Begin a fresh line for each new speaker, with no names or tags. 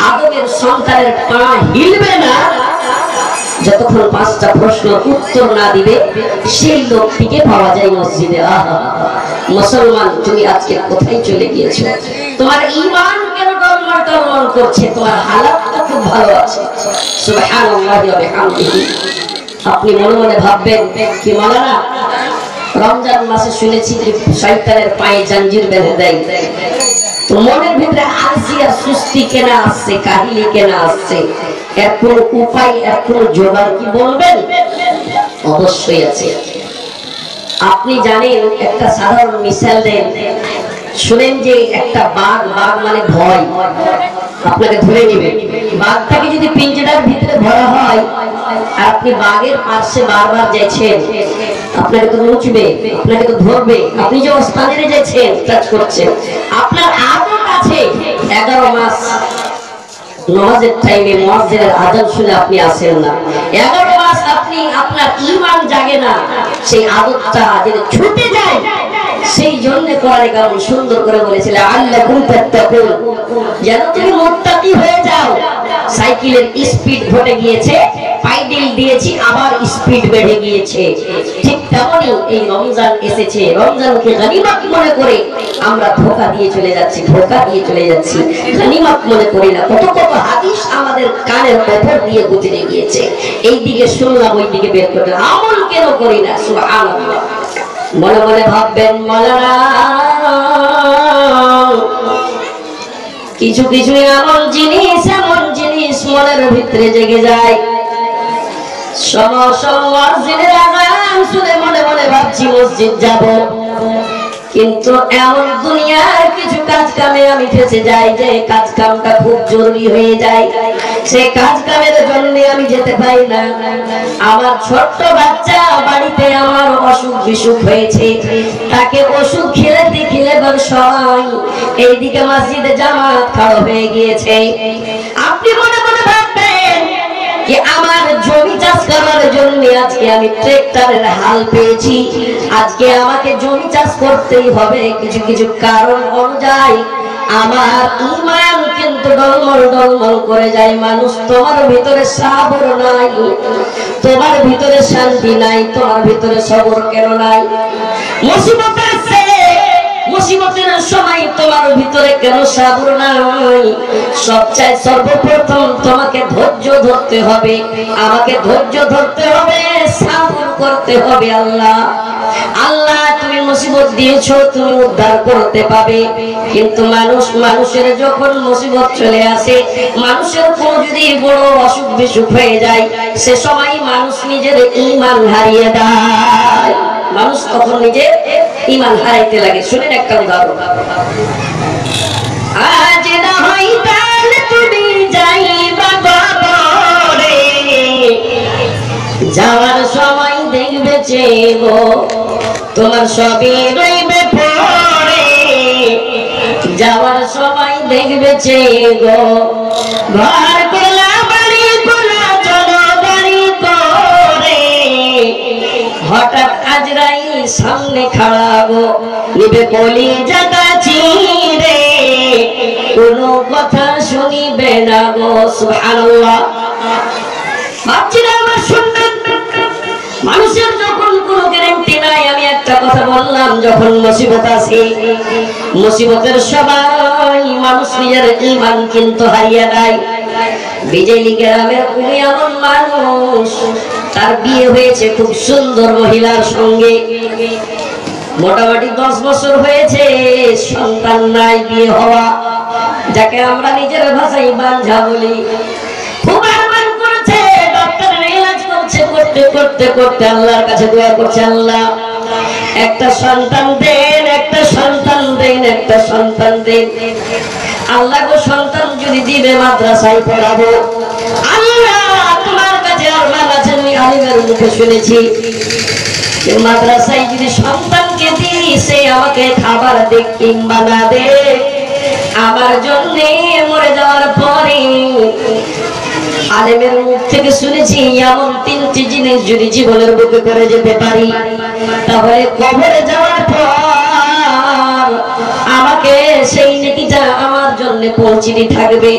আদমের সন্তানের পা হিলবে না যতক্ষণ 5টা প্রশ্নের উত্তর না দিবে সেই লোকটিকে পাওয়া যায় মসজিদে। মুসলমান, তুমি আজকে কোথায় চলে গিয়েছো? তোমার ঈমান কেন টলমল করছে? তোমার হালাত তো খুব ভালো আছে। সুবহানাল্লাহি ওয়া বিহামদিহি। আপনি মনে মনে ভাববেন কি মাওলানা, রমজান মাসে শুনেছি যে শয়তানের পায়ে জাঞ্জির বেঁধে দেয়, তো মনের ভিতরে আলসি আর সুস্তি কেনা আসছে, কাহিলি কেনা আসছে, এর কোন উপায়, এর কোন জোগাড় কি বলবেন? অবশ্যই আছে। আপনি জানেন, একটা সাধারণ মিসাল দেন, শুনেন যে একটা বাঘ মানে ভয়, আপনাকে ধরে নেবে। বাঘটাকে যদি পিঞ্জরার ভিতরে ভরা হয় আর আপনি বাঘের পাশে বারবার যাচ্ছেন, আপনাকে তো মুচবে, আপনাকে তো ধরবে। আপনি যে স্থানে যাচ্ছেন, টাচ করছেন, আপনার আদত আছে 11 মাস নামাজের টাইমে মুয়াজ্জিনের আযান শুনে আপনি আসেন না, 11 মাস আপনি আপনার ঈমান জাগে না, সেই আদতটা যদি ছুটে যায়, সেই জন্য কোরআনে কারীম সুন্দর করে বলেছিল আল্লাকুম তাত্তাকুন, যেন তুমি মুত্তাকি হয়ে যাও। সাইকেলের স্পিড ঘটে গিয়েছে, পাইডেল দিয়েছি, আবার স্পিড বেড়ে গিয়েছে। ঠিক তেমনই এই রমজান এসেছে, রমজানকে গনিমত মনে করে আমরা ধোঁকা দিয়ে চলে যাচ্ছি, গনিমত মনে করি না। কত কত হাদিস আমাদের কানের উপর দিয়ে গুজরে গিয়েছে, এই দিকে শুনলাম, ওই দিকে বের করলাম, আমল কেন করি না? সুবহানাল্লাহ। মনে মনে ভাববেন, মাওলানা কিছু কিছু এমন জিনিস মনের ভিতরে জেগে যায়। মুয়াজ্জিনের আযান শুনে মনে মনে ভাবছি মসজিদ যাব, কিন্তু এমন দুনিয়ার কিছু কাজ কামে আমি ফেসে যাই যে কাজ কামটা খুব জরুরি হয়ে যায়, সেই কাজ কামের জন্য আমি যেতে পারি না। আমার ছোট্ট বাচ্চা বাড়িতে আমার অসুখ বিসুখ হয়েছে, তাকে ওষুধ খেলে সবাই, এইদিকে মসজিদে জামাত খাড়া হয়ে গিয়েছে। আপনি মনে মনে ভাববেন যে আমার জমি চাষ করার জন্য আজকে আমি ট্রাক্টরের হাল পেয়েছি, আজকে আমাকে জমি চাষ করতেই হবে। কিছু কিছু কারণ অনুযায়ী আমার ঈমান কিন্তু ডলমল করে যায়। মানুষ, তোমার ভিতরে সবর নাই, তোমার ভিতরে শান্তি নাই, তোমার ভিতরে সবর কেন নাই? মুসিবত আসছে, মুসিবতের সময় তোমার ভিতরে কেন সবর নাই? সবচেয়ে সর্বপ্রথম তোমাকে ধৈর্য ধরতে হবে, আমাকে ধৈর্য ধরতে হবে, সবর করতে হবে। আল্লাহ তুমি মুসিবত দিয়েছো, তুমি উদ্ধার করতে পাবে, কিন্তু মানুষের যখন মুসিবত চলে আসে, মানুষের কোন যদি বড় অসুখ বিসুখ হয়ে যায়, সে সময় মানুষ নিজের ঈমান হারিয়ে দেয়, মানুষ তখন নিজের ঈমান হারাইতে লাগে। শুনেন একটা উদাহরণ, আজ না হয় কাল তুমি যাইবা কবরে, যাওয়ার সময় দেখবে চেগো তোমার সবই রইবে পড়ে, যাওয়ার সময় দেখবে চেগো ঘর করলা বাড়ি করলা চলো বাড়ি করে, হঠাৎ আজরাইল সামনে খাড়া গো, নিবে কলিজাটা চিরে, কোনো কথা শুনিবে না গো। সুবহানাল্লাহ। ভাবছিলাম আমার শুনবেন, মানুষের যখন কোনো গ্যারান্টি নাই। আমি একটা কথা বললাম, যখন মুসিবত আসে, মুসিবতের সবাই মানুষ নিজের ঈমান কিন্তু হারিয়ে দেয়। বিজয়ী গ্রামের উনি এমন মানুষ, তার বিয়ে হয়েছে খুব সুন্দর মহিলার সঙ্গে, মোটামুটি 10 বছর হয়েছে, সন্তান নাই, বিয়ে হওয়া, যাকে আমরা নিজের ভাষায় বাঞ্ঝা বলি। খুব আরমান করেছে, ডক্টরের ইলাজ করছে, করতে করতে আল্লাহর কাছে দোয়া করছে, আল্লাহ একটা সন্তান দেন, একটা সন্তান দেন, একটা সন্তান দেন। আল্লাহ গো, সন্তান যদি দিবে মাদ্রাসায় পড়াবো। আল্লাহ তোমার কাছে আরমান আছে, আমি আলিমের মুখে শুনেছি মাদ্রাসায় যদি সন্তানকে দিই, সে আমাকে খাবার দিক কিংবা না দে, আমার জন্য মরে যাওয়ার পরে আলেমের মুখ থেকে শুনেছি এমন 3টি জিনিস যদি জীবনের বুকে করে যেতে পারি, তাহলে কবরে যাওয়ার পর আমাকে সেই নেকিটা আমার জন্য সামনে পৌঁছিতে থাকবে।